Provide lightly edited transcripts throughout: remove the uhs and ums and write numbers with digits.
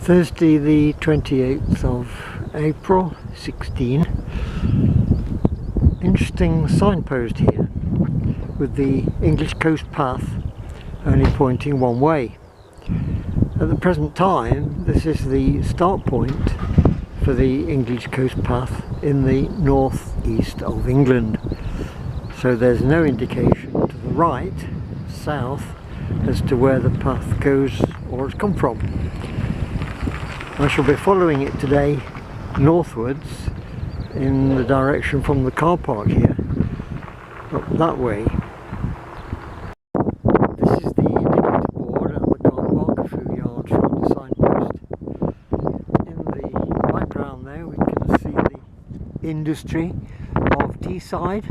Thursday the 28th of April 16. Interesting signpost here with the English coast path only pointing one way. At the present time this is the start point for the English coast path in the northeast of England, so there's no indication to the right, south, as to where the path goes or has come from. I shall be following it today northwards in the direction from the car park here, up that way. This is the indicator board at the car park, a few yards from the signpost. In the background there we can see the industry of Teesside.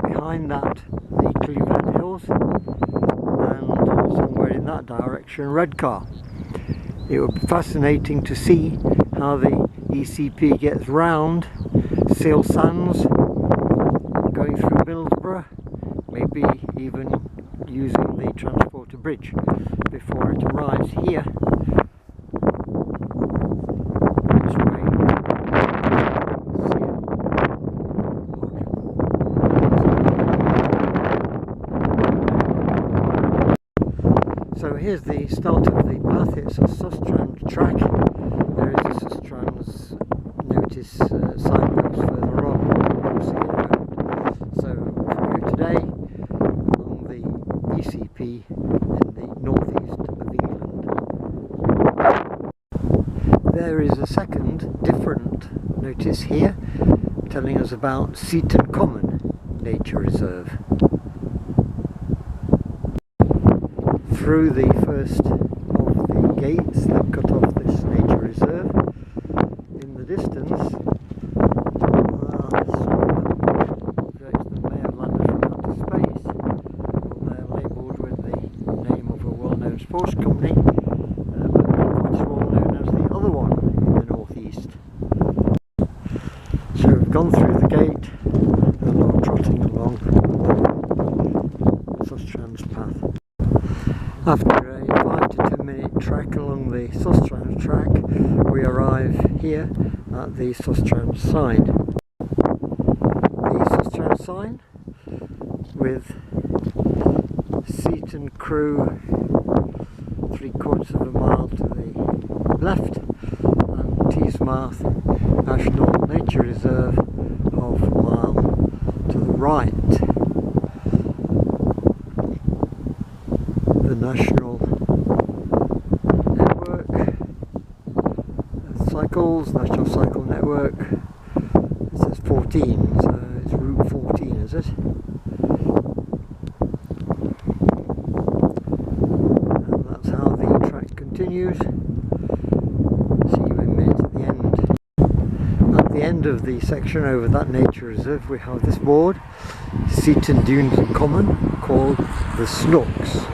Behind that the Crimdon Hills, and somewhere in that direction Redcar. It would be fascinating to see how the ECP gets round Seal Sands, going through Middlesbrough, maybe even using the Transporter Bridge before it arrives here. This way. So here's the start of the path. It's a Sustrans track. There is a Sustrans notice signpost further on. So from here today on the ECP in the northeast of England. There is a second different notice here telling us about Seaton Common Nature Reserve. Through the first of the gates that cut off this nature reserve, in the distance, that may have landed from outer space. They're labelled with the name of a well-known sports company, but not quite so well known as the other one in the northeast. So we've gone through the gate and are trotting along Sustrans path. After a 5 to 10 minute trek along the Sustrans track, we arrive here at the Sustrans sign. The Sustrans sign with Seaton Crew 3/4 of a mile to the left and Teesmouth National Nature Reserve half a mile to the right. The National Network Cycles, National Cycle Network, it says 14, so it's Route 14, is it? And that's how the track continues. See you in a minute at the end. At the end of the section over that nature reserve we have this board, Seaton Dunes and Common, called the Snooks.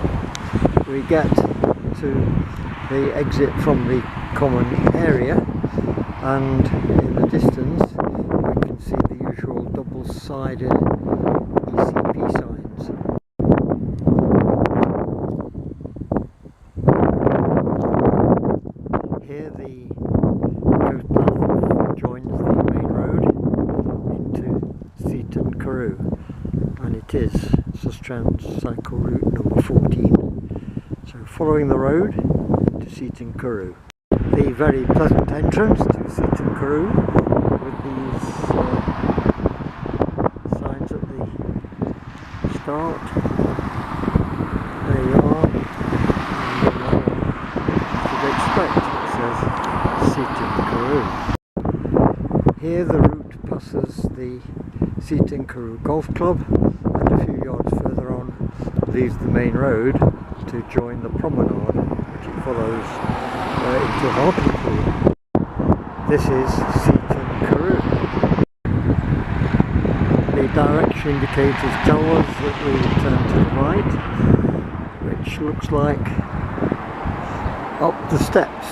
We get to the exit from the common area, and in the distance we can see the usual double-sided ECP signs. Here the coast path joins the main road into Seaton Carew, and it is Sustrans cycle route number 14. So following the road to Seaton Carew. The very pleasant entrance to Seaton Carew with these signs at the start. There you are. You'd expect it says Seaton Carew. Here the route passes the Seaton Carew Golf Club, and a few yards further on leaves the main road to join the promenade which it follows into Hartlepool. This is Seaton Carew. The direction indicators tell us that we turn to the right, which looks like up the steps,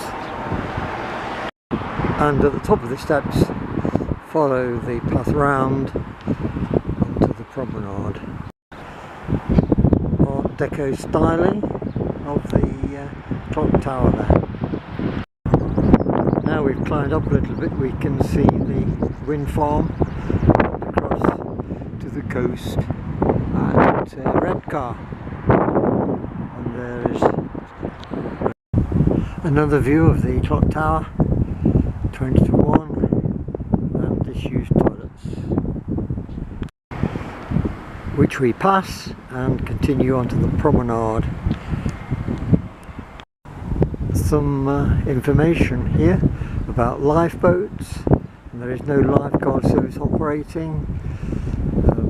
and at the top of the steps follow the path round onto the promenade. Art Deco styling of the clock tower there. Now we've climbed up a little bit, we can see the wind farm across to the coast at Gare. And there is another view of the clock tower, 20 to 1, and disused toilets, which we pass and continue onto the promenade. Some information here about lifeboats. There is no lifeguard service operating,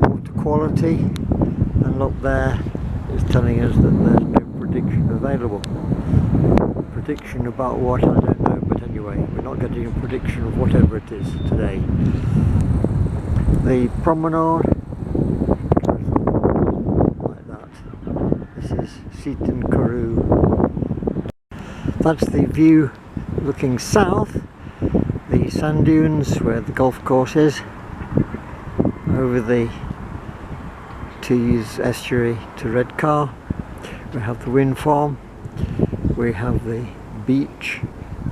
water quality, and up there is telling us that there's no prediction available. Prediction about what, I don't know, but anyway, we're not getting a prediction of whatever it is today. The promenade, like that. This is Crimdon Dene. That's the view looking south, the sand dunes where the golf course is, over the Tees estuary to Redcar. We have the wind farm, we have the beach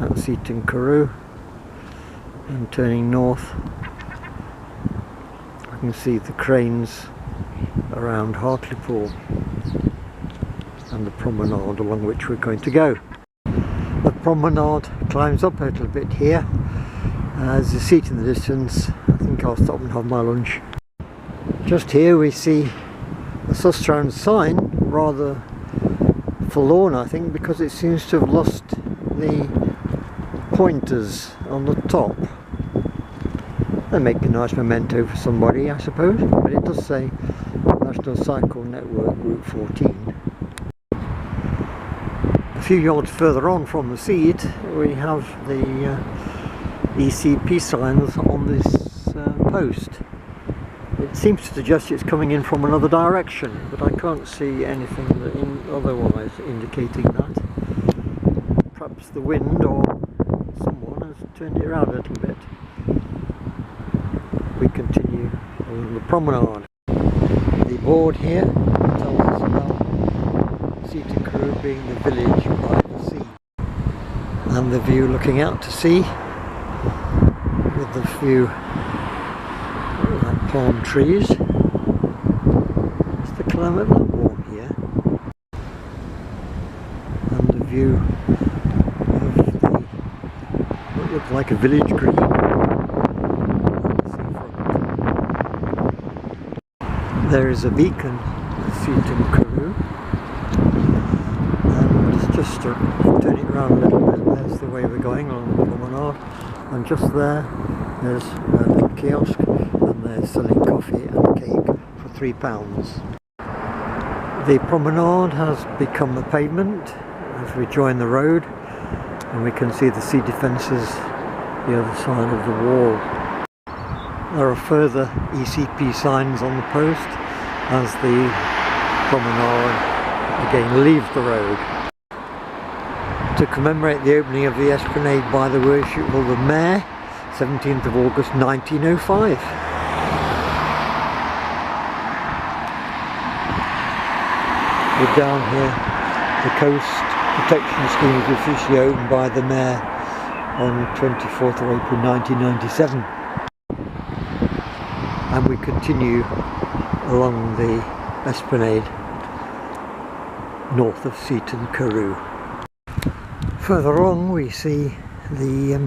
at Crimdon Dene, and turning north you can see the cranes around Hartlepool and the promenade along which we're going to go. The promenade climbs up a little bit here. There's a seat in the distance. I think I'll stop and have my lunch. Just here we see a Sustrans sign, rather forlorn I think, because it seems to have lost the pointers on the top. They make a nice memento for somebody, I suppose, but it does say National Cycle Network Route 14. A few yards further on from the seat we have the ECP signs on this post. It seems to suggest it's coming in from another direction, but I can't see anything otherwise indicating that. Perhaps the wind or someone has turned it around a little bit. We continue along the promenade. The board here tells us about Crimdon Dene being the village by the sea, and the view looking out to sea with the few like palm trees. Is the climate that warm here? And the view of what looks like a village green. There is a beacon at Crimdon Dene, and just to turn it around a little bit, there's the way we're going along the promenade, and just there's a little kiosk, and they're selling coffee and a cake for £3. The promenade has become a pavement as we join the road, and we can see the sea defences the other side of the wall. There are further ECP signs on the post as the promenade again leaves the road. To commemorate the opening of the esplanade by the Worshipful the Mayor, 17th of August 1905. We're down here, the Coast Protection Scheme was officially opened by the Mayor on 24th of April 1997. And we continue along the esplanade north of Crimdon Dene. Further on we see the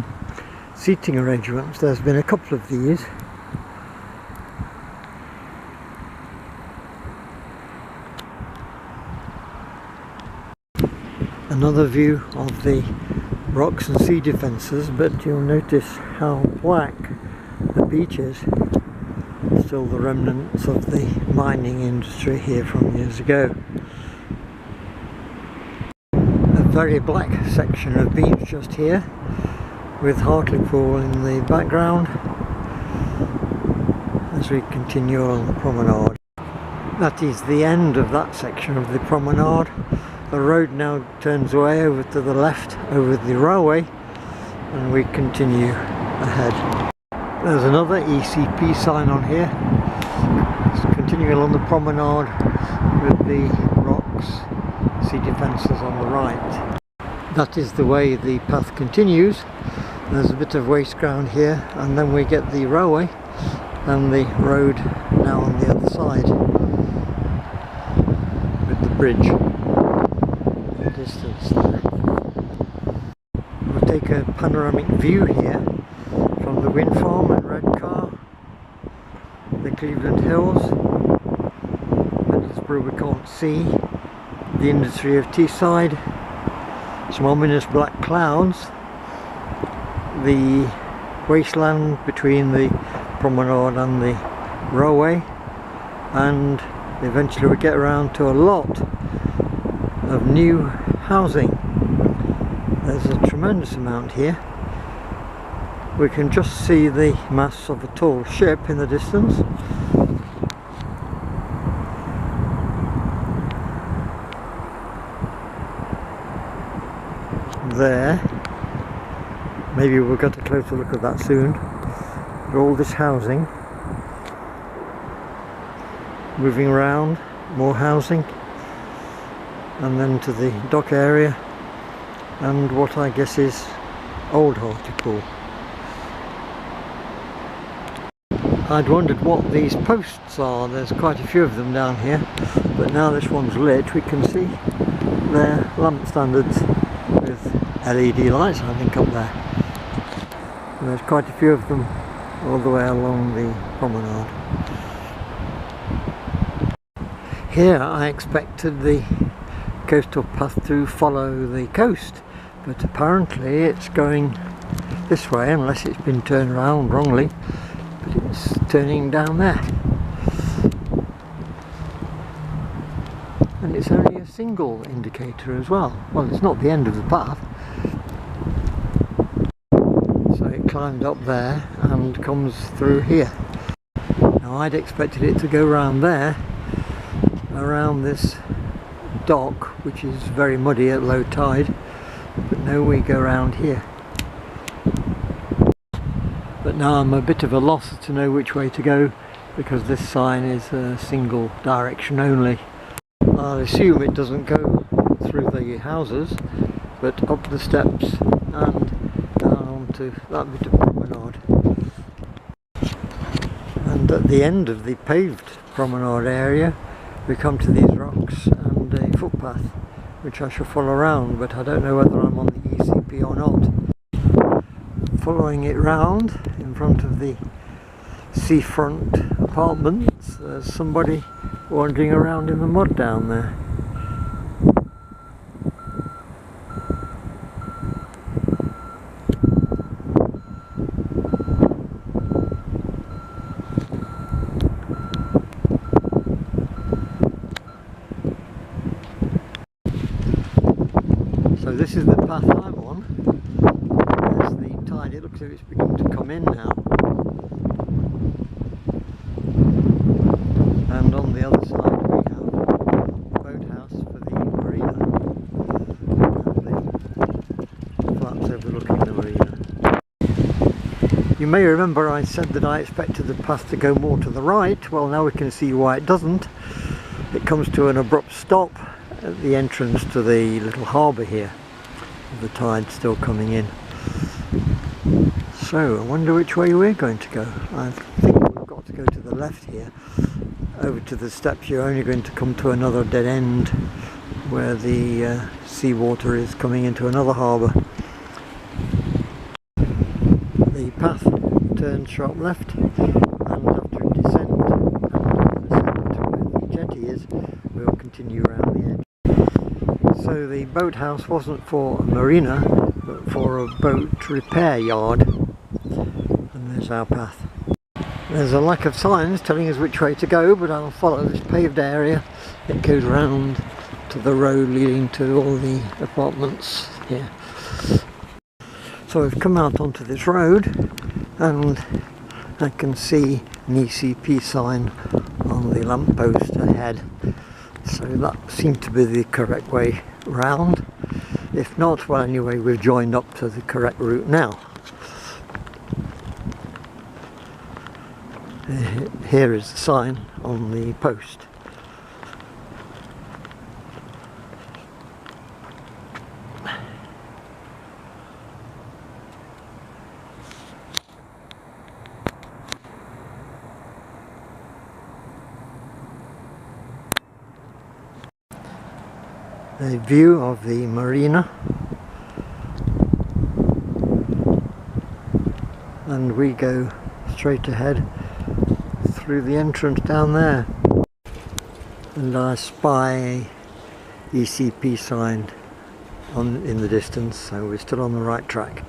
seating arrangements. There's been a couple of these. Another view of the rocks and sea defences, but you'll notice how black the beach is. Still the remnants of the mining industry here from years ago. A very black section of beach just here, with Hartlepool in the background as we continue along the promenade. That is the end of that section of the promenade. The road now turns away over to the left over the railway, and we continue ahead. There's another ECP sign on here. It's continuing along the promenade with the rocks, sea defences on the right. That is the way the path continues. There's a bit of waste ground here, and then we get the railway and the road now on the other side with the bridge in the distance there. We'll take a panoramic view here from the wind farm and Redcar, the Cleveland Hills, Middlesbrough we can't see, the industry of Teesside, some ominous black clouds, the wasteland between the promenade and the railway, and eventually we get around to a lot of new housing. There's a tremendous amount here. We can just see the masts of a tall ship in the distance. There, maybe we'll get a closer look at that soon. But all this housing, moving around, more housing, and then to the dock area and what I guess is Old Hartlepool. I'd wondered what these posts are. There's quite a few of them down here, but now this one's lit we can see their lamp standards with LED lights, I think, up there. And there's quite a few of them all the way along the promenade. Here I expected the coastal path to follow the coast, but apparently it's going this way, unless it's been turned around wrongly, but it's turning down there. And it's only a single indicator as well. Well, it's not the end of the path. So it climbed up there and comes through here. Now I'd expected it to go around there, around this dock, which is very muddy at low tide, but no, we go around here. But now I'm a bit of a loss to know which way to go, because this sign is a single direction only. I assume it doesn't go through the houses, but up the steps and down onto that bit of promenade. And at the end of the paved promenade area we come to these rocks and a footpath which I shall follow around, but I don't know whether I'm on the ECP or not. Following it round in front of the seafront apartments, there's somebody wandering around in the mud down there. So this is the path I'm on. There's the tide, it looks as if it's beginning to come in now. And on the other side we have the boathouse for the marina and the flats overlooking the marina. You may remember I said that I expected the path to go more to the right. Well, now we can see why it doesn't. It comes to an abrupt stop at the entrance to the little harbour here, with the tide still coming in. So I wonder which way we're going to go. I think we've got to go to the left here. Over to the steps you're only going to come to another dead end where the seawater is coming into another harbour. The path turns sharp left, and after a descent to where the jetty is, we'll continue around the edge. So the boathouse wasn't for a marina, but for a boat repair yard. And there's our path. There's a lack of signs telling us which way to go, but I'll follow this paved area. It goes round to the road leading to all the apartments here. So we've come out onto this road and I can see an ECP sign on the lamppost ahead. So that seemed to be the correct way round. If not, well, anyway, we've joined up to the correct route now. Here is the sign on the post. a view of the marina, and we go straight ahead through the entrance down there, and I spy a ECP sign in the distance, so we're still on the right track.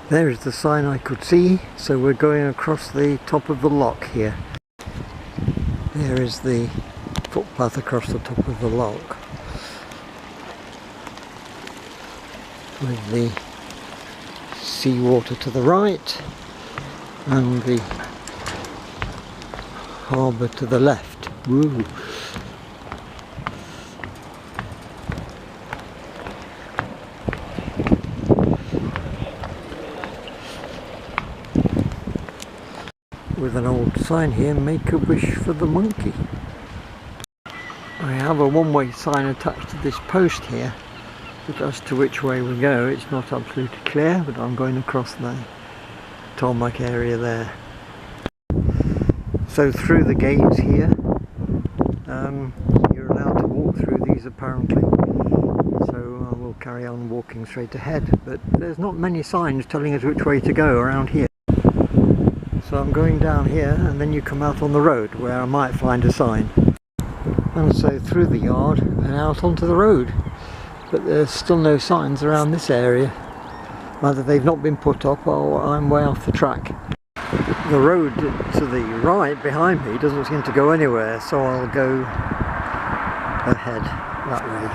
There is the sign I could see, so we're going across the top of the lock here. There is the footpath across the top of the lock, with the seawater to the right and the harbour to the left. Woo! With an old sign here, make a wish for the monkey. I have a one-way sign attached to this post here, but as to which way we go it's not absolutely clear, but I'm going across the tarmac area there. So through the gates here, you're allowed to walk through these apparently, so I will carry on walking straight ahead, but there's not many signs telling us which way to go around here. So I'm going down here, and then you come out on the road where I might find a sign. And so through the yard and out onto the road. But there's still no signs around this area. Either they've not been put up or I'm way off the track. The road to the right behind me doesn't seem to go anywhere, so I'll go ahead that way.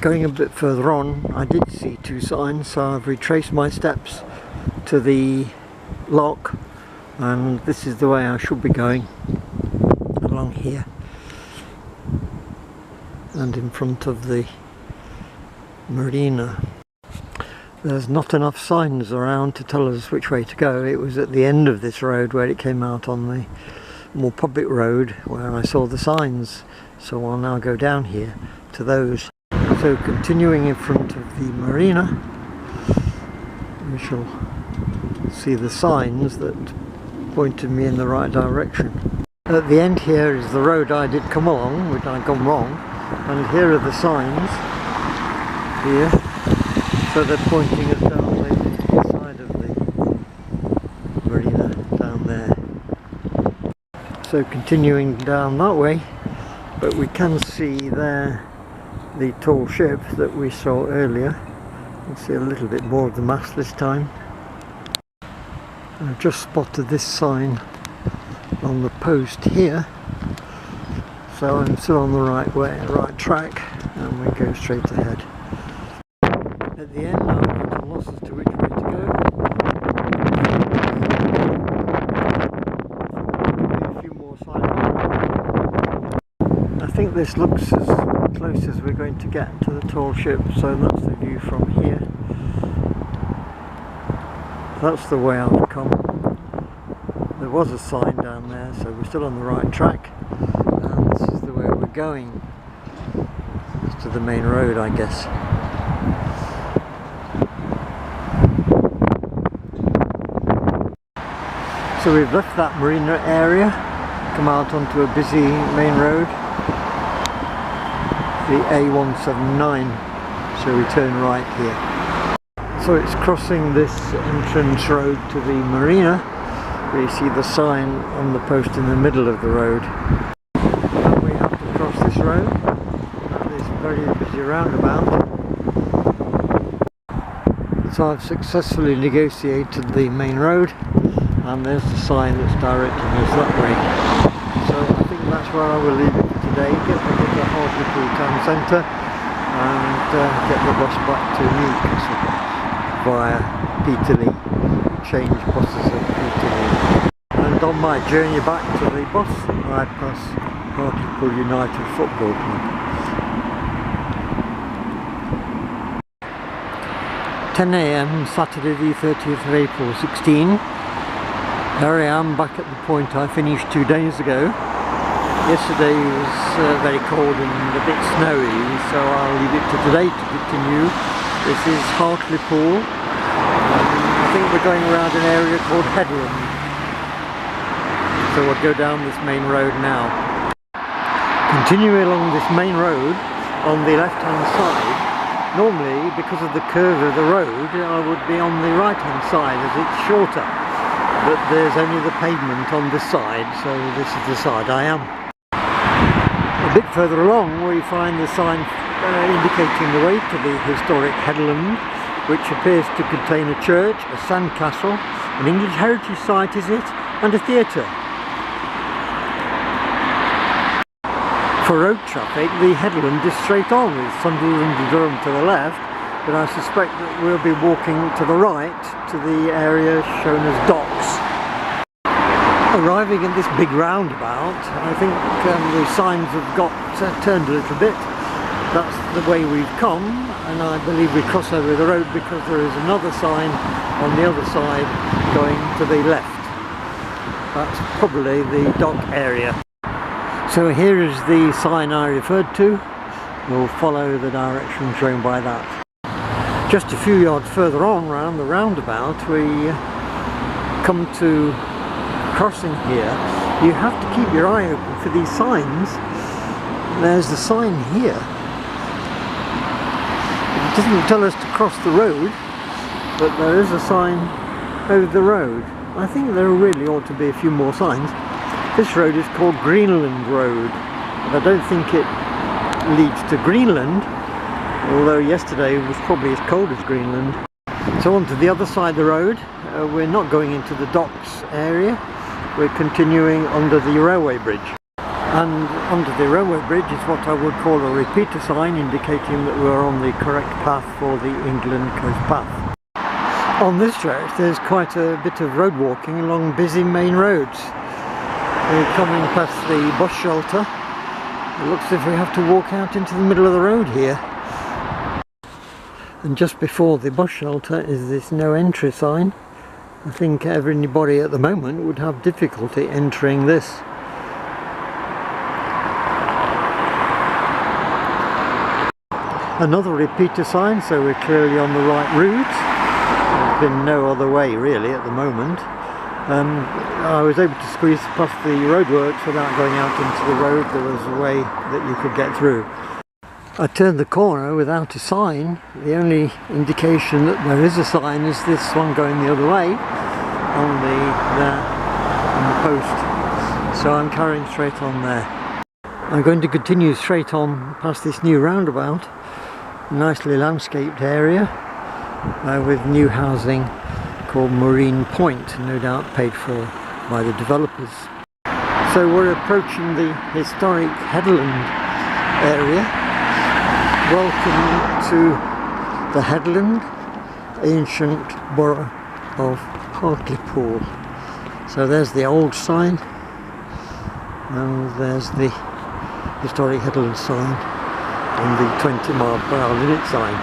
Going a bit further on, I did see two signs, so I've retraced my steps to the lock, and this is the way I should be going, along here and in front of the marina. There's not enough signs around to tell us which way to go. It was at the end of this road where it came out on the more public road where I saw the signs, so I'll now go down here to those. So continuing in front of the marina, we shall see the signs that pointed me in the right direction. At the end here is the road I did come along, which I'd gone wrong, and here are the signs here, so they're pointing us down the side of the marina down there. So continuing down that way, but we can see there the tall ship that we saw earlier. You can see a little bit more of the mast this time. I've just spotted this sign on the post here, so I'm still on the right track, and we go straight ahead. At the end I'm at a loss as to which way to go. A few more signs. I think this looks as close as we're going to get to the tall ship, so that's the view from here. That's the way I've come. There was a sign down there, so we're still on the right track, and this is the way we're going. It's to the main road, I guess. So we've left that marina area, come out onto a busy main road, the A179, so we turn right here. So it's crossing this entrance road to the marina, where you see the sign on the post in the middle of the road. And we have to cross this road at this very busy roundabout. So I've successfully negotiated the main road, and there's the sign that's directing us that way. So I think that's where I will leave it for today. Get back to the Hartlepool town centre and get the bus back to Newcastle via Peterlee, change buses at Peterlee. And on my journey back to the bus, I pass Hartlepool United Football Club. 10 AM Saturday the 30th of April 16. Here I am back at the point I finished 2 days ago. Yesterday was very cold and a bit snowy, so I'll leave it to today to continue. This is Hartlepool. I think we're going around an area called Headland. So we'll go down this main road now. Continuing along this main road, on the left hand side. Normally, because of the curve of the road, I would be on the right hand side as it's shorter, but there's only the pavement on this side, so this is the side I am. A bit further along we find the sign indicating the way to the historic headland, which appears to contain a church, a sandcastle, an English heritage site is it, and a theatre. For road traffic, the headland is straight on with Sunderland and Durham to the left, but I suspect that we'll be walking to the right to the area shown as docks. Arriving at this big roundabout, I think the signs have got turned a little bit. That's the way we've come, and I believe we cross over the road because there is another sign on the other side going to the left. That's probably the dock area. So here is the sign I referred to. We'll follow the direction shown by that. Just a few yards further on round the roundabout we come to crossing here. You have to keep your eye open for these signs. There's the sign here. It doesn't tell us to cross the road, but there is a sign over the road. I think there really ought to be a few more signs. This road is called Greenland Road, but I don't think it leads to Greenland, although yesterday was probably as cold as Greenland. So on to the other side of the road. We're not going into the docks area, we're continuing under the railway bridge. And under the railway bridge is what I would call a repeater sign, indicating that we're on the correct path for the England Coast Path. On this stretch there's quite a bit of road walking along busy main roads. We're coming past the bus shelter. It looks as if we have to walk out into the middle of the road here. And just before the bus shelter is this no entry sign. I think everybody at the moment would have difficulty entering this. Another repeater sign, so we're clearly on the right route. There's been no other way really at the moment. I was able to squeeze past the roadworks without going out into the road. There was a way that you could get through. I turned the corner without a sign. The only indication that there is a sign is this one going the other way on the post. So I'm carrying straight on there. I'm going to continue straight on past this new roundabout. Nicely landscaped area with new housing called Marine Point, no doubt paid for by the developers. So we're approaching the historic headland area. Welcome to the headland, ancient borough of Hartlepool. So there's the old sign, and there's the historic headland sign, and the 20 mile per hour limit sign.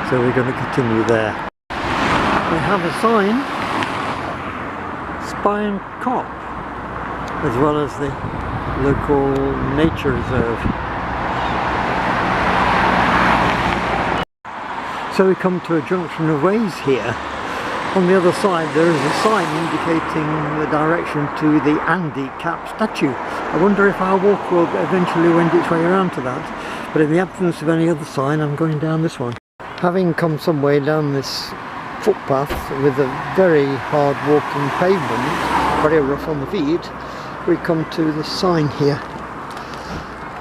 So we're going to continue there. We have a sign, Spine Cop, as well as the local nature reserve. So we come to a junction of ways here. On the other side there is a sign indicating the direction to the Andy Cap statue. I wonder if our walk will eventually wend its way around to that, but in the absence of any other sign I'm going down this one. Having come some way down this footpath with a very hard walking pavement, very rough on the feet, we come to this sign here,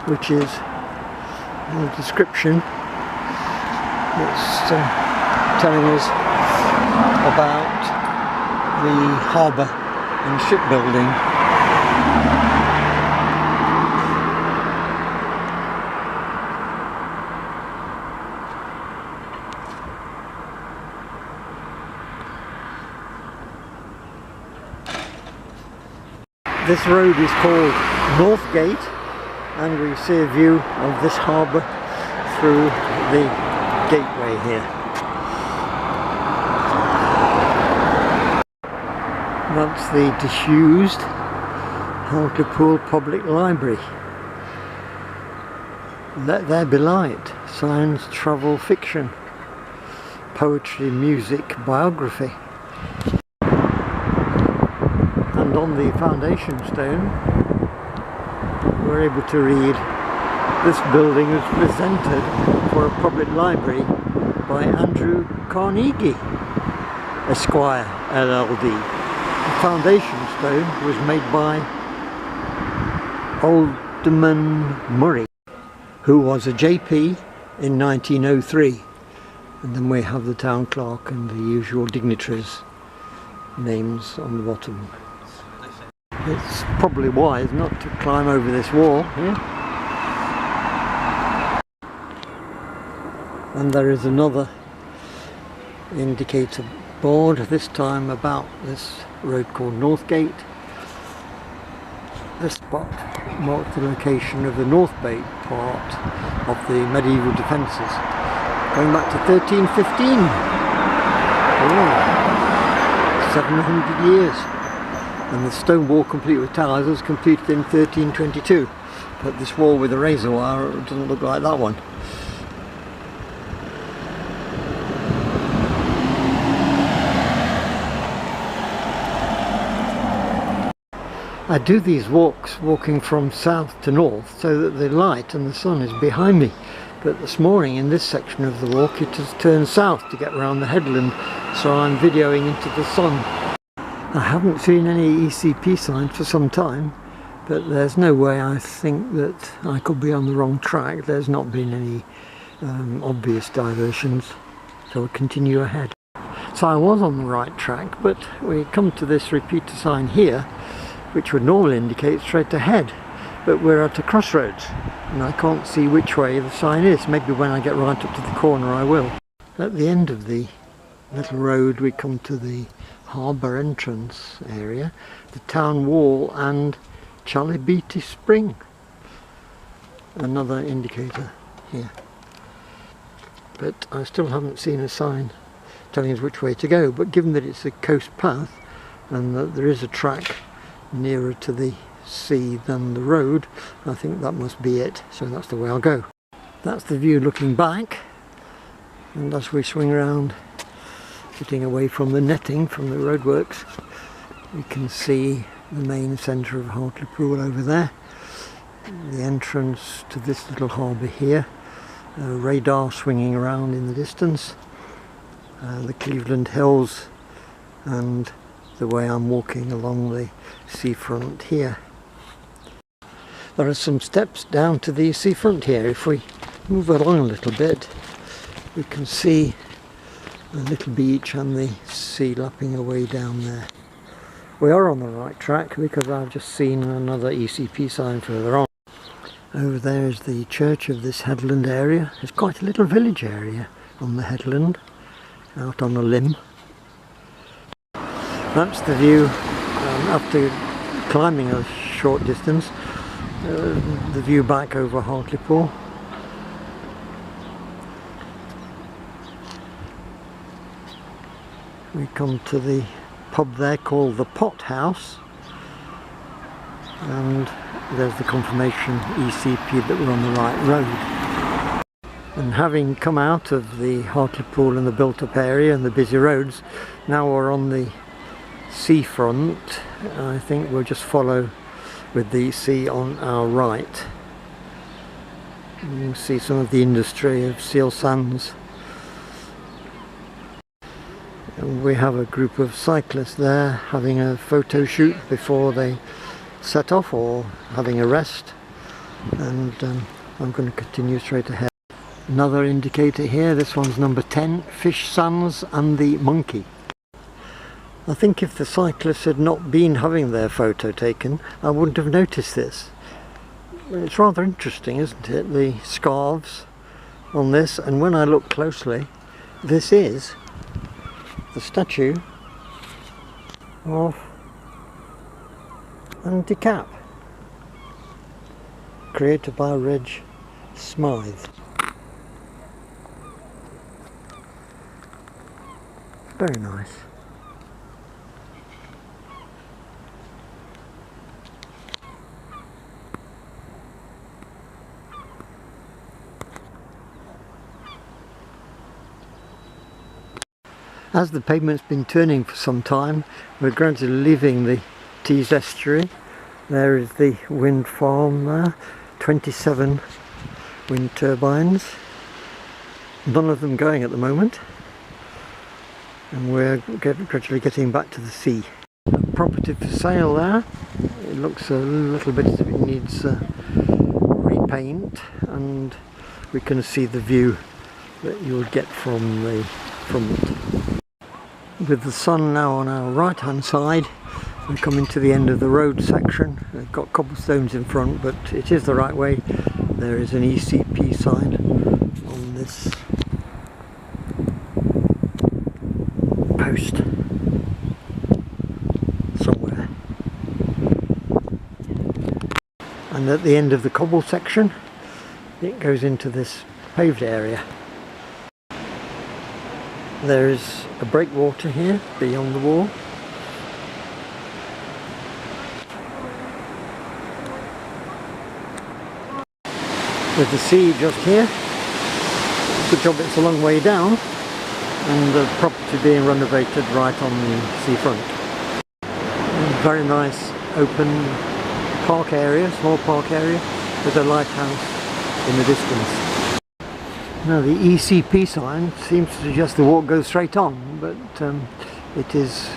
which is a description. It's telling us about the harbour and shipbuilding. This road is called Northgate, and we see a view of this harbour through the gateway here. That's the disused Hartlepool Public Library. Let there be light. Science, travel, fiction, poetry, music, biography. And on the foundation stone we're able to read This building was presented for a public library by Andrew Carnegie, Esquire, LLD. The foundation stone was made by Alderman Murray, who was a JP in 1903. And then we have the town clerk and the usual dignitaries' names on the bottom. It's probably wise not to climb over this wall here. And there is another indicator board, this time about this road called Northgate. This spot marked the location of the North Bay part of the medieval defences, going back to 1315. Oh, 700 years. And the stone wall complete with towers was completed in 1322. But this wall with the razor wire doesn't look like that one. I do these walks walking from south to north so that the light and the sun is behind me, but this morning in this section of the walk it has turned south to get around the headland, so I'm videoing into the sun. I haven't seen any ECP signs for some time, but there's no way I think that I could be on the wrong track. There's not been any obvious diversions, so we'll continue ahead. So I was on the right track, but we come to this repeater sign here, which would normally indicate straight ahead, but we're at a crossroads and I can't see which way the sign is. Maybe when I get right up to the corner I will. At the end of the little road we come to the harbour entrance area, the town wall and Chalibiti Spring. Another indicator here, but I still haven't seen a sign telling us which way to go, but given that it's a coast path and that there is a track nearer to the sea than the road, I think that must be it, so that's the way I'll go. That's the view looking back, and as we swing around, getting away from the netting from the roadworks, you can see the main centre of Hartlepool over there, the entrance to this little harbour here, radar swinging around in the distance, the Cleveland Hills, and the way I'm walking along the seafront here. There are some steps down to the seafront here. If we move along a little bit, we can see a little beach and the sea lapping away down there. We are on the right track because I've just seen another ECP sign further on. Over there is the church of this headland area. It's quite a little village area on the headland, out on a limb. That's the view after climbing a short distance, the view back over Hartlepool. We come to the pub there called the Pot House, and there's the confirmation ECP that we're on the right road. And having come out of the Hartlepool and the built-up area and the busy roads, now we're on the seafront. I think we'll just follow with the sea on our right. You can see some of the industry of seal sands. And we have a group of cyclists there having a photo shoot before they set off, or having a rest, and I'm going to continue straight ahead. Another indicator here, this one's number 10, Fish Sands and the Monkey. I think if the cyclists had not been having their photo taken, I wouldn't have noticed this. It's rather interesting, isn't it? The scarves on this, and when I look closely, this is the statue of Andy Cap, created by Reg Smythe. Very nice. As the pavement's been turning for some time, we're gradually leaving the Tees estuary. There is the wind farm there, 27 wind turbines, none of them going at the moment, and we're gradually getting back to the sea. A property for sale there. It looks a little bit as if it needs repaint, and we can see the view that you would get from the front. With the sun now on our right hand side, we're coming to the end of the road section. We've got cobblestones in front, but it is the right way. There is an ECP sign on this post somewhere. And at the end of the cobble section, it goes into this paved area. There is a breakwater here beyond the wall. With the sea just here. Good job it's a long way down, and the property being renovated right on the seafront. Very nice open park area, small park area, with a lighthouse in the distance. Now the ECP sign seems to suggest the walk goes straight on, but it is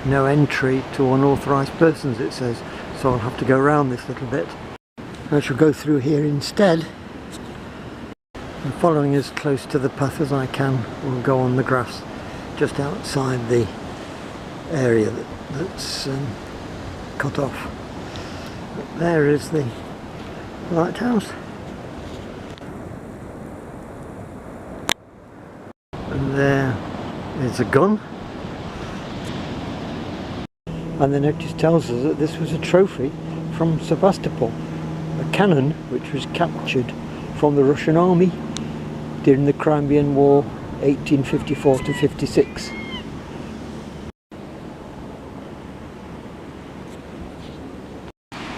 no entry to unauthorised persons, it says, so I'll have to go around this little bit. I shall go through here instead, and following as close to the path as I can, we'll go on the grass just outside the area that's cut off. But there is the lighthouse, and there is a gun, and the notice tells us that this was a trophy from Sebastopol, a cannon which was captured from the Russian army during the Crimean War 1854 to 56.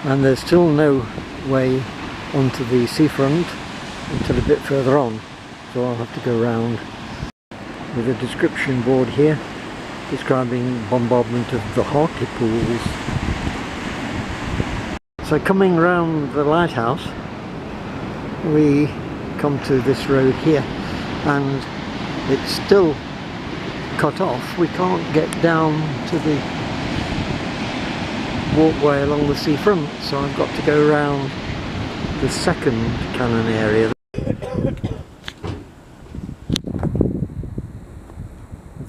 And there's still no way onto the seafront until a bit further on, so I'll have to go round with a description board here describing bombardment of the Hartlepool. So coming round the lighthouse, we come to this road here, and it's still cut off. We can't get down to the walkway along the seafront, so I've got to go around the second cannon area.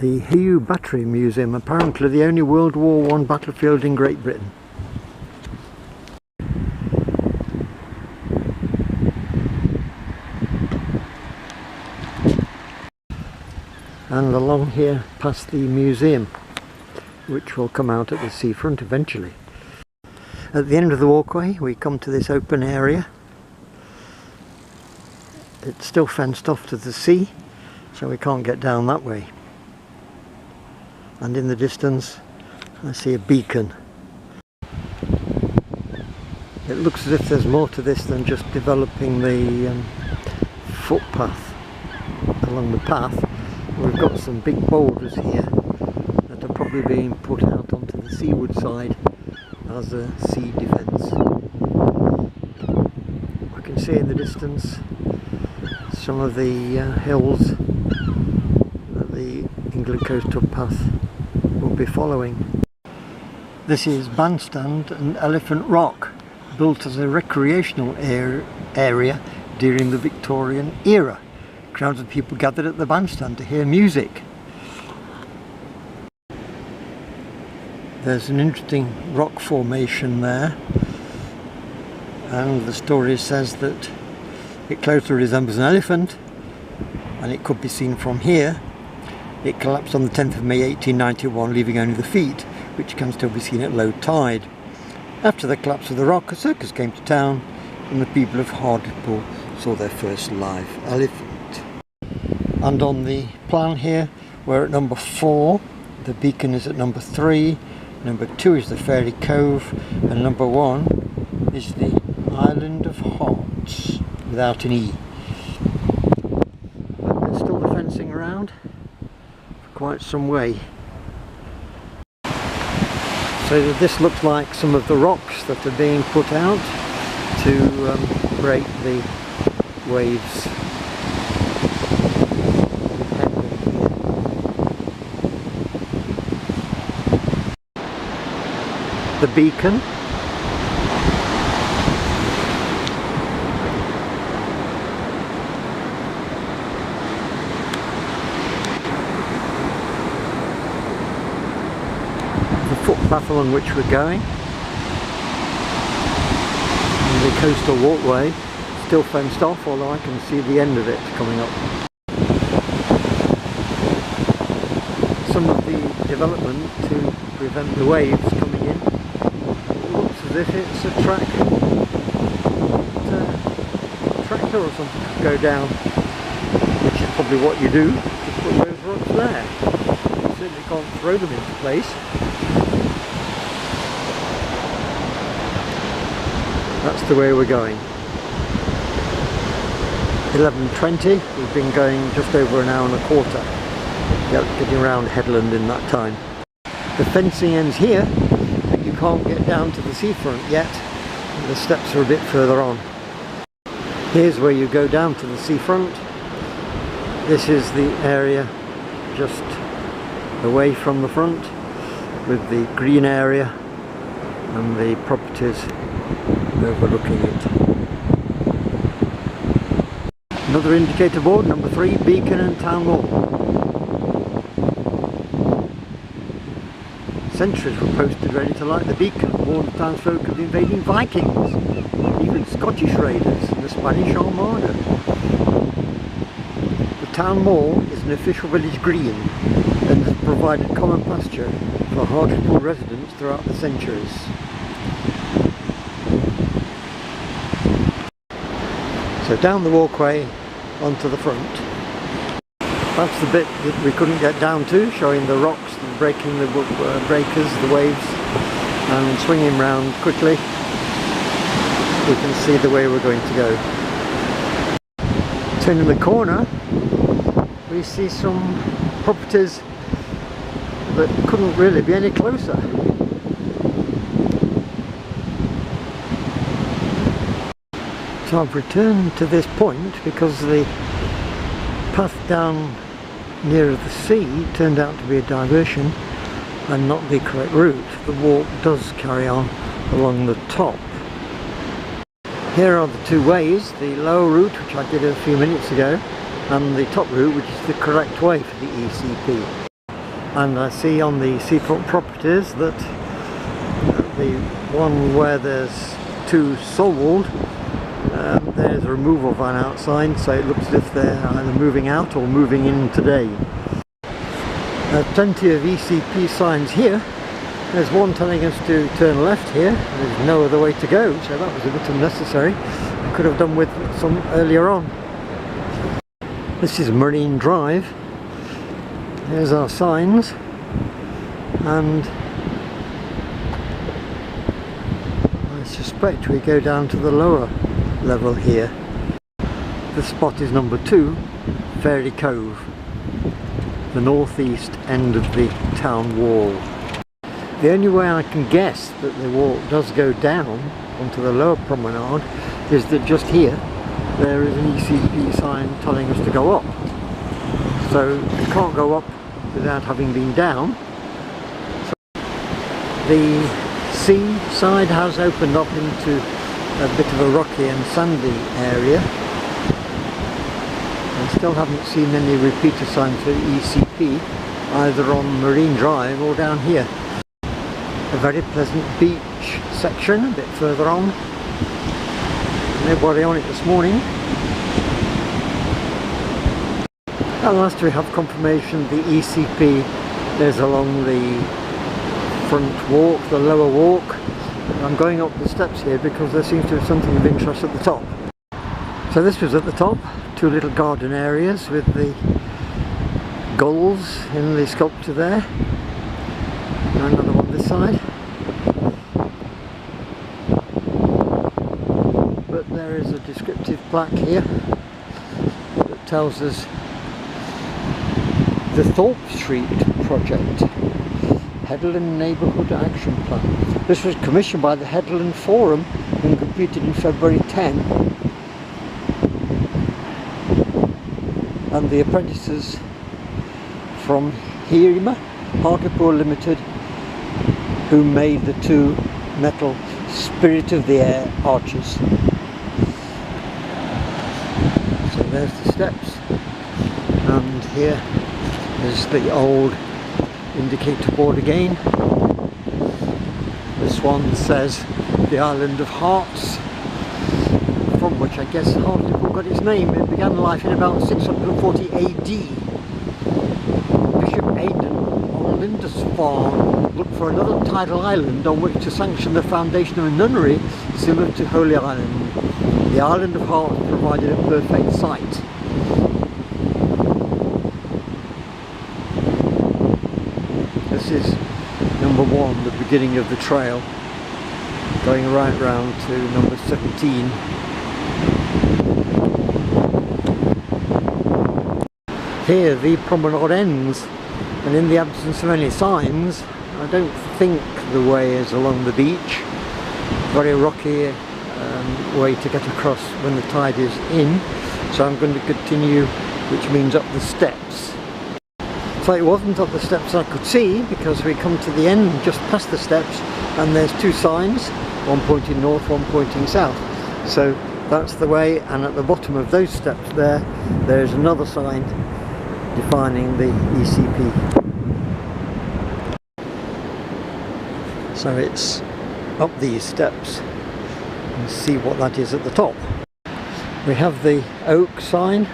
The Hugh Battery Museum, apparently the only World War I battlefield in Great Britain. And along here past the museum, which will come out at the seafront eventually. At the end of the walkway we come to this open area. It's still fenced off to the sea, so we can't get down that way. And in the distance I see a beacon. It looks as if there's more to this than just developing the footpath along the path. We've got some big boulders here that are probably being put out onto the seaward side as a sea defence. I can see in the distance some of the hills that the England coastal path will be following. This is Bandstand and Elephant Rock, built as a recreational area during the Victorian era. Crowds of people gathered at the bandstand to hear music. There's an interesting rock formation there, and the story says that it closely resembles an elephant, and it could be seen from here. It collapsed on the 10th of May 1891, leaving only the feet, which can still be seen at low tide. After the collapse of the rock, a circus came to town, and the people of Hartlepool saw their first live elephant. And on the plan here, we're at number 4, the beacon is at number 3, number 2 is the Fairy Cove, and number 1 is the Island of Hearts, without an E. But there's still the fencing around for quite some way. So this looks like some of the rocks that are being put out to break the waves. The beacon. The footpath along which we're going. And the coastal walkway, still fenced off, although I can see the end of it coming up. Some of the development to prevent the waves coming in. As if it's a tractor or something could go down, which is probably what you do to put those rocks there. You certainly can't throw them into place. That's the way we're going. 11:20, we've been going just over an hour and a quarter. Yep, getting around headland in that time. The fencing ends here. You can't get down to the seafront yet. The steps are a bit further on. Here's where you go down to the seafront. This is the area just away from the front, with the green area and the properties overlooking it. Another indicator board, number 3, Beacon and Town Wall. Sentries were posted ready to light the beacon, warn the townsfolk of the invading Vikings, even Scottish raiders and the Spanish Armada. The town wall is an official village green and has provided common pasture for Hartlepool residents throughout the centuries. So down the walkway onto the front. That's the bit that we couldn't get down to, showing the rocks and breaking the breakers, the waves, and swinging round quickly. We can see the way we're going to go. Turning the corner, we see some properties that couldn't really be any closer. So I've returned to this point because the path down nearer the sea turned out to be a diversion and not the correct route. The walk does carry on along the top. Here are the two ways, the lower route, which I did a few minutes ago, and the top route, which is the correct way for the ECP. And I see on the seafront properties that the one where there's two sold, there's a removal van outside, so it looks as if they're either moving out or moving in today. Plenty of ECP signs here. There's one telling us to turn left here. There's no other way to go, so that was a bit unnecessary. I could have done with some earlier on. This is Marine Drive. There's our signs, and I suspect we go down to the lower level here. The spot is number 2, Fairy Cove, the northeast end of the town wall. The only way I can guess that the walk does go down onto the lower promenade is that just here there is an ECP sign telling us to go up. So you can't go up without having been down. So the sea side has opened up into a bit of a rocky and sandy area. I still haven't seen any repeater signs for ECP either on Marine Drive or down here. A very pleasant beach section a bit further on. Nobody on it this morning. At last we have confirmation the ECP is along the front walk, the lower walk. I'm going up the steps here because there seems to be something of interest at the top. So this was at the top, two little garden areas with the gulls in the sculpture there. And another one this side. But there is a descriptive plaque here that tells us the Thorpe Street project, Headland Neighbourhood Action Plan. This was commissioned by the Headland Forum and completed in February 10, and the apprentices from Hirima Hartlepool Limited, who made the two metal Spirit of the Air arches. So there's the steps, and here is the old indicator board again. This one says the Island of Hearts, from which I guess Hartlepool got its name. It began life in about 640 AD. Bishop Aidan on Lindisfarne looked for another tidal island on which to sanction the foundation of a nunnery similar to Holy Island. The Island of Hearts provided a perfect site. This is number 1, the beginning of the trail, going right round to number 17. Here the promenade ends, and in the absence of any signs, I don't think the way is along the beach. Very rocky way to get across when the tide is in, so I'm going to continue, which means up the steps. So it wasn't up the steps I could see, because we come to the end just past the steps and there's two signs, one pointing north, one pointing south. So that's the way, and at the bottom of those steps there's another sign defining the ECP. So it's up these steps and see what that is at the top. We have the oak sign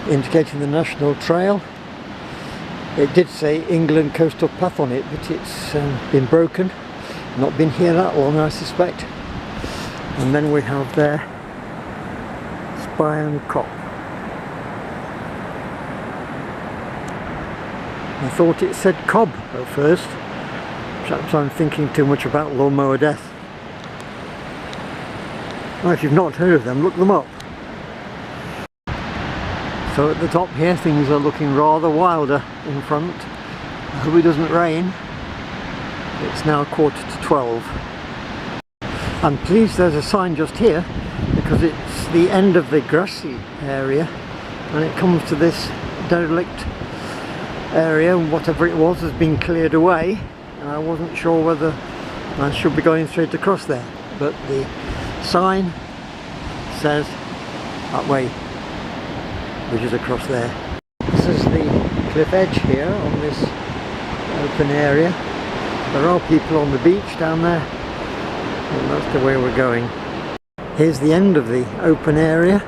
indicating the National Trail. It did say England Coastal Path on it, but it's been broken, not been here that long I suspect. And then we have there Spion Cop. I thought it said Cobb at first. Perhaps I'm thinking too much about Lawnmower Death. Well, if you've not heard of them, look them up. So at the top here things are looking rather wilder in front. I hope it doesn't rain. It's now 11:45. I'm pleased there's a sign just here, because it's the end of the grassy area and it comes to this derelict area, and whatever it was has been cleared away, and I wasn't sure whether I should be going straight across there, but the sign says that way, which is across there. This is the cliff edge here on this open area. There are people on the beach down there, and that's the way we're going. Here's the end of the open area.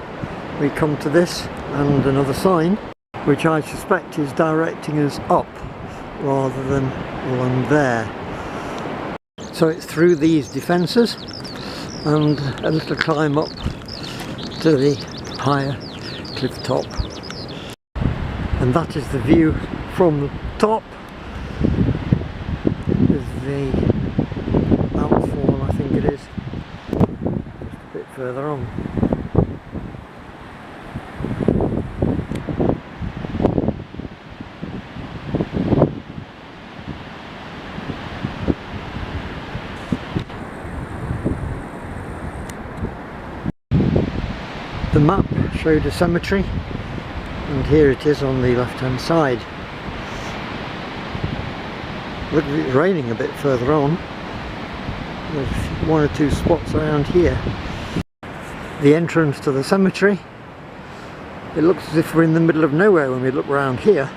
We come to this and another sign, which I suspect is directing us up rather than along there. So it's through these defences and a little climb up to the higher cliff top, and that is the view from the top with the outfall, I think it is, just a bit further on. The map showed a cemetery, and here it is on the left hand side. Look, it's raining a bit further on. There's one or two spots around here. The entrance to the cemetery, it looks as if we're in the middle of nowhere when we look around here,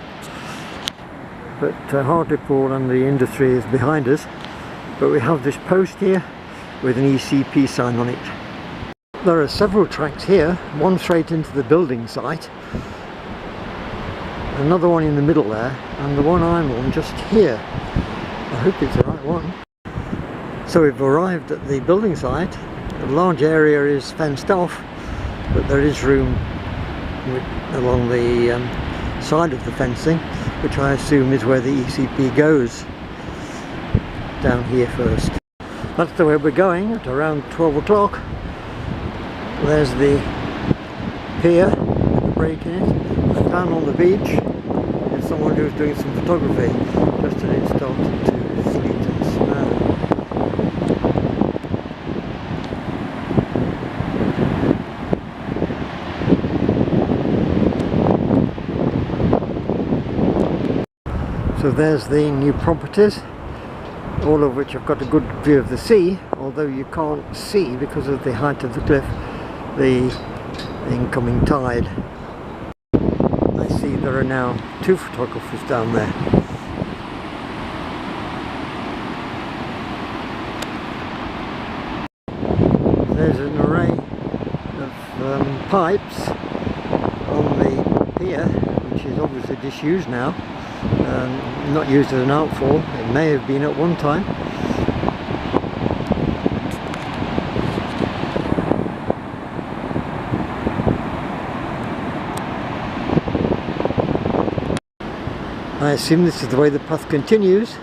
but Hartlepool and the industry is behind us. But we have this post here with an ECP sign on it. There are several tracks here, one straight into the building site, another one in the middle there, and the one I'm on just here. I hope it's the right one. So we've arrived at the building site. A large area is fenced off, but there is room along the side of the fencing, which I assume is where the ECP goes, down here first. That's the way we're going at around 12 o'clock. There's the pier with the break in it, and down on the beach is someone who's doing some photography just as it started to sleet and snow. So there's the new properties, all of which have got a good view of the sea, although you can't see because of the height of the cliff the incoming tide. I see there are now 2 photographers down there. There's an array of pipes on the pier, which is obviously disused now, not used as an outfall. It may have been at one time. I assume this is the way the path continues.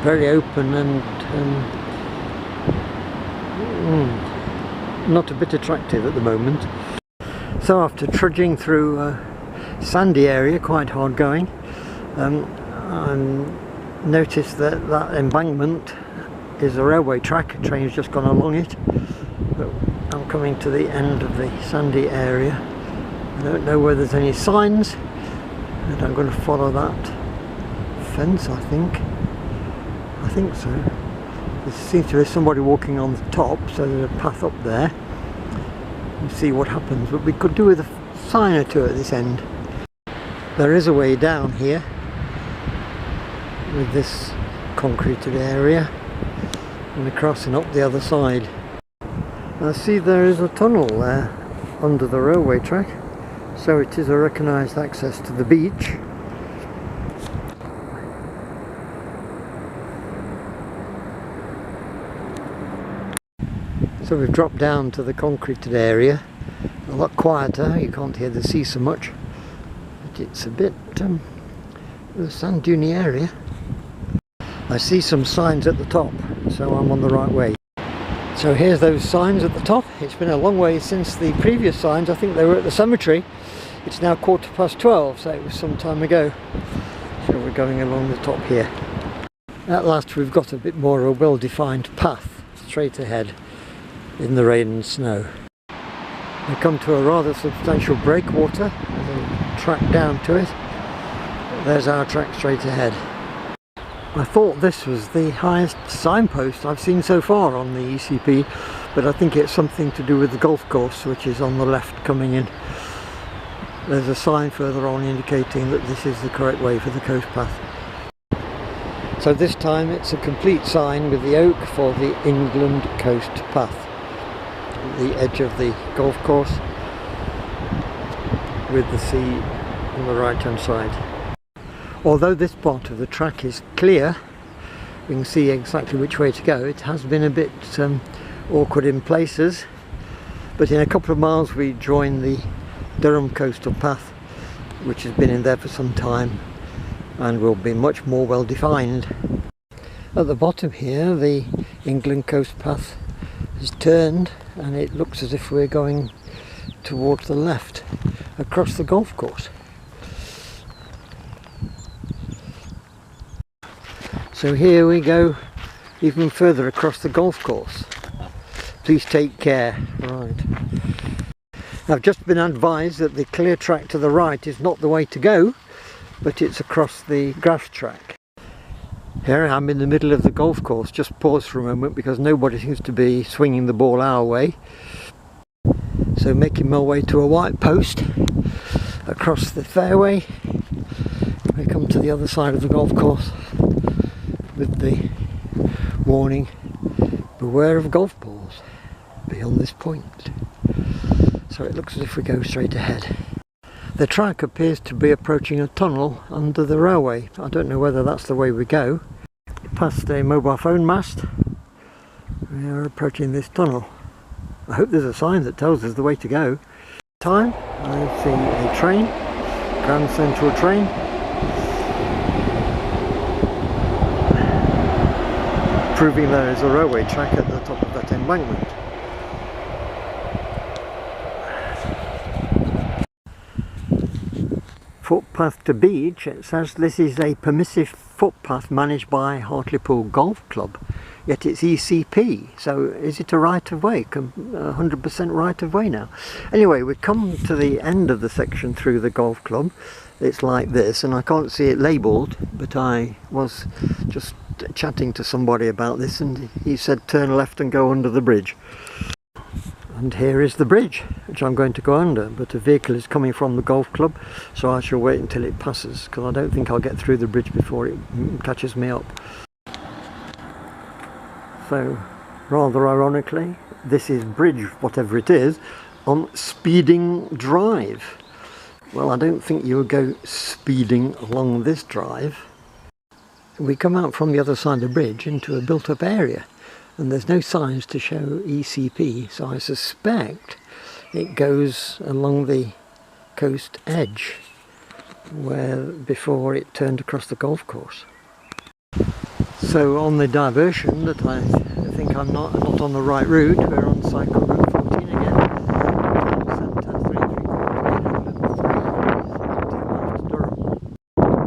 Very open and not a bit attractive at the moment. So after trudging through a sandy area, quite hard going, I noticed that that embankment is a railway track. A train's just gone along it. But I'm coming to the end of the sandy area. I don't know whether there's any signs, and I'm going to follow that fence, I think so. There seems to be somebody walking on the top, so there's a path up there. We'll see what happens, but we could do with a sign or two at this end. There is a way down here with this concreted area and across and up the other side. I see there is a tunnel there under the railway track, so it is a recognised access to the beach. So we've dropped down to the concreted area, a lot quieter. You can't hear the sea so much, but it's a bit the sand dune area. I see some signs at the top, so I'm on the right way. So here's those signs at the top. It's been a long way since the previous signs. I think they were at the cemetery. It's now 12:15, so it was some time ago. So we're going along the top here. At last we've got a bit more of a well-defined path straight ahead in the rain and snow. We come to a rather substantial breakwater with a track down to it. There's our track straight ahead. I thought this was the highest signpost I've seen so far on the ECP, but I think it's something to do with the golf course, which is on the left coming in. There's a sign further on indicating that this is the correct way for the coast path. So this time it's a complete sign with the oak for the England Coast Path. The edge of the golf course with the sea on the right hand side. Although this part of the track is clear, we can see exactly which way to go. It has been a bit awkward in places, but in a couple of miles we join the Durham Coastal Path, which has been in there for some time and will be much more well defined. At the bottom here the England Coast Path has turned and it looks as if we're going towards the left across the golf course. So here we go even further across the golf course. Please take care. Right. I've just been advised that the clear track to the right is not the way to go, but it's across the grass track. Here I'm in the middle of the golf course. Just pause for a moment because nobody seems to be swinging the ball our way. So making my way to a white post across the fairway. We come to the other side of the golf course with the warning, beware of golf balls beyond this point. So it looks as if we go straight ahead. The track appears to be approaching a tunnel under the railway. I don't know whether that's the way we go. Past a mobile phone mast, we are approaching this tunnel. I hope there's a sign that tells us the way to go. Time, I see a train, Grand Central train. Proving there is a railway track at the top of that embankment. Footpath to beach, it says this is a permissive footpath managed by Hartlepool Golf Club. yet it's ECP. So is it a right of way? 100% right of way now. Anyway, we come to the end of the section through the golf club. It's like this, and I can't see it labelled, but I was just chatting to somebody about this, and he said turn left and go under the bridge. And here is the bridge, which I'm going to go under, but a vehicle is coming from the golf club, so I shall wait until it passes, because I don't think I'll get through the bridge before it catches me up. So, rather ironically, this is bridge, whatever it is, on Speeding Drive. Well, I don't think you would go speeding along this drive. We come out from the other side of the bridge into a built-up area, and there's no signs to show ECP, so I suspect it goes along the coast edge where before it turned across the golf course. So on the diversion that I think I'm not on the right route, we're on cycle route 14 again. Town centre 3 Durham.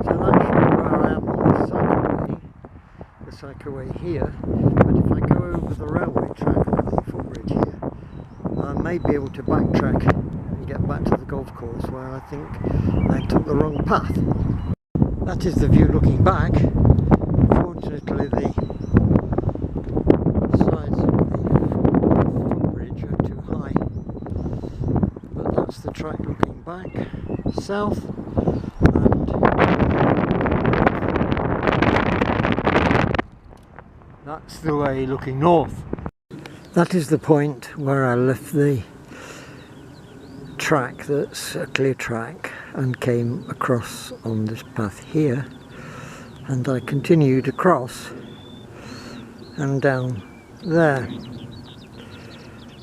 So that's where I am on this cycleway here. But if I go over the railway track on the footbridge here, I may be able to backtrack and get back to the golf course where I think I took the wrong path. That is the view looking back. Unfortunately, the sides of the footbridge are too high, but that's the track looking back south, and that's the way looking north. That is the point where I left the track that's a clear track and came across on this path here, and I continued across and down there.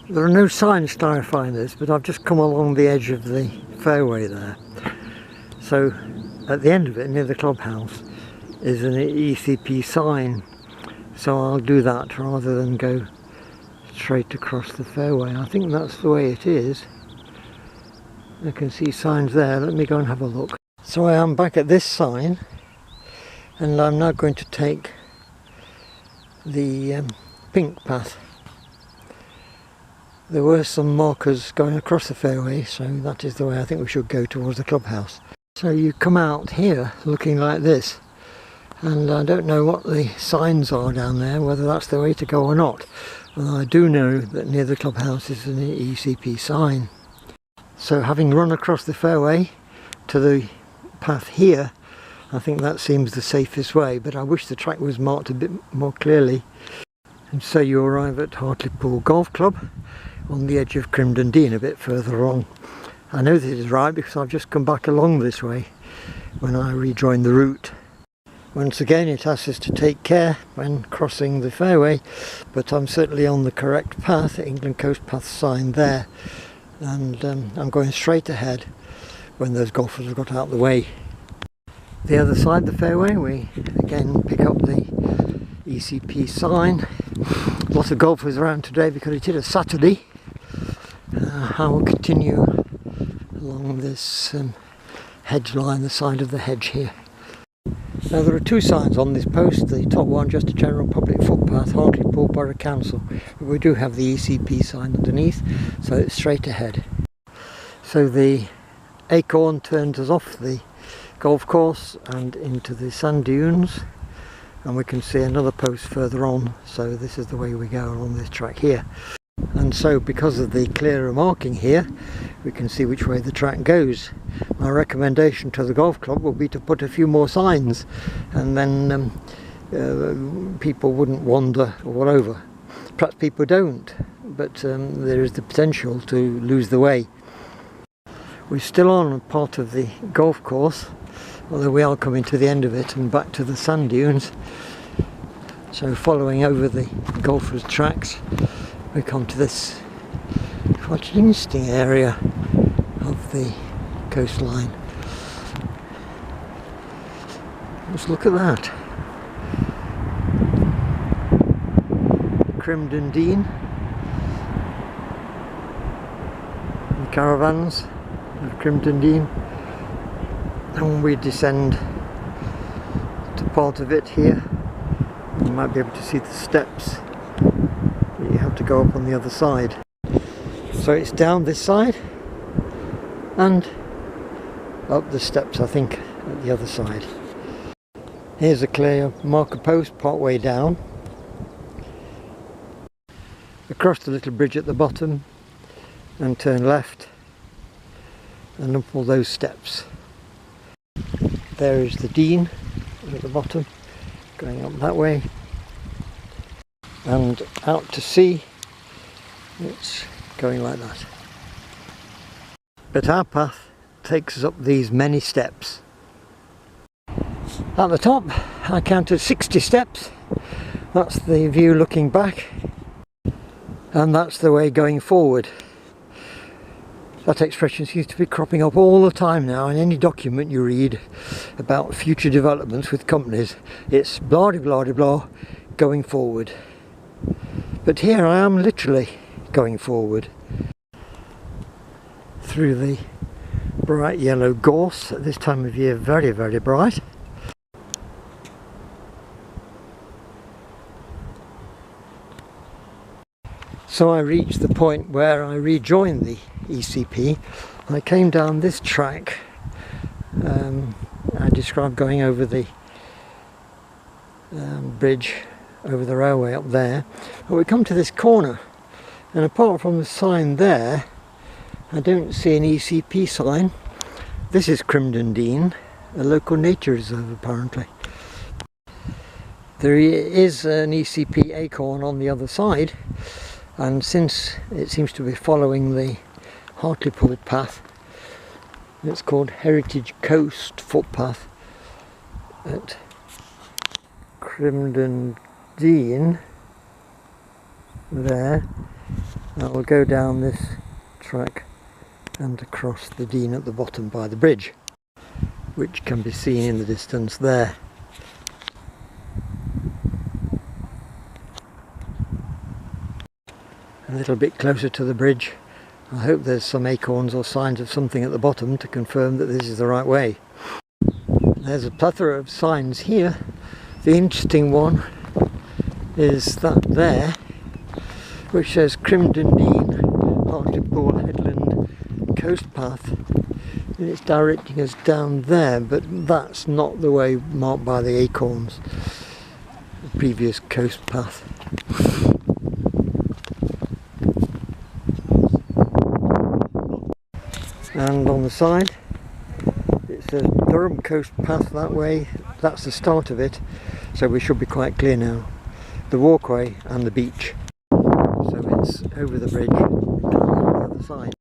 There are no signs clarifying this, but I've just come along the edge of the fairway there. So at the end of it, near the clubhouse, is an ECP sign. So I'll do that rather than go straight across the fairway. I think that's the way it is. I can see signs there. Let me go and have a look. So I am back at this sign, and I'm now going to take the pink path. There were some markers going across the fairway, so that is the way I think we should go towards the clubhouse. So you come out here looking like this, and I don't know what the signs are down there, whether that's the way to go or not. Well, I do know that near the clubhouse is an ECP sign. So having run across the fairway to the path here, I think that seems the safest way, but I wish the track was marked a bit more clearly. And so you arrive at Hartlepool Golf Club on the edge of Crimdon Dene, a bit further on. I know this is right because I've just come back along this way when I rejoined the route. Once again, it asks us to take care when crossing the fairway, but I'm certainly on the correct path, England Coast Path sign there, and I'm going straight ahead when those golfers have got out of the way. The other side of the fairway, we again pick up the ECP sign. Lots of golfers around today because it is a Saturday. I will continue along this hedge line, the side of the hedge here. Now there are two signs on this post. The top one just a general public footpath, Hartlepool Borough Council. But we do have the ECP sign underneath, so it's straight ahead. So the acorn turns us off the golf course and into the sand dunes, and we can see another post further on, so this is the way we go along this track here. And so because of the clearer marking here, we can see which way the track goes. My recommendation to the golf club would be to put a few more signs, and then people wouldn't wander all over. Perhaps people don't, but there is the potential to lose the way. We're still on part of the golf course, although we are coming to the end of it and back to the sand dunes. So following over the golfers' tracks, we come to this quite an interesting area of the coastline. Let's look at that. Crimdon Dene, the caravans of Crimdon Dene, and we descend to part of it here, and you might be able to see the steps. You have to go up on the other side. So it's down this side and up the steps, I think, at the other side. Here's a clear marker post part way down. Across the little bridge at the bottom and turn left and up all those steps. There is the Dene at the bottom, going up that way, and out to sea it's going like that. But our path takes us up these many steps. At the top I counted 60 steps. That's the view looking back, and that's the way going forward. That expression seems to be cropping up all the time now in any document you read about future developments with companies. It's blah de blah de blah, going forward. But here I am literally going forward through the bright yellow gorse at this time of year, very, very bright. So I reached the point where I rejoined the ECP. I came down this track. I described going over the bridge over the railway up there, but we come to this corner, and apart from the sign there I don't see an ECP sign. This is Crimdon Dene, a local nature reserve apparently. There is an ECP acorn on the other side, and since it seems to be following the Hartlepool path, it's called Heritage Coast Footpath at Crimdon Dene there. I will go down this track and across the Dene at the bottom by the bridge, which can be seen in the distance there. A little bit closer to the bridge, I hope there's some acorns or signs of something at the bottom to confirm that this is the right way. There's a plethora of signs here. The interesting one is that there, which says Crimdon Dene, Hartlepool Headland Coast Path, and it's directing us down there, but that's not the way marked by the acorns, the previous coast path. And on the side it says Durham Coast Path that way. That's the start of it, so we should be quite clear now. The walkway and the beach, so it's over the bridge on the other side.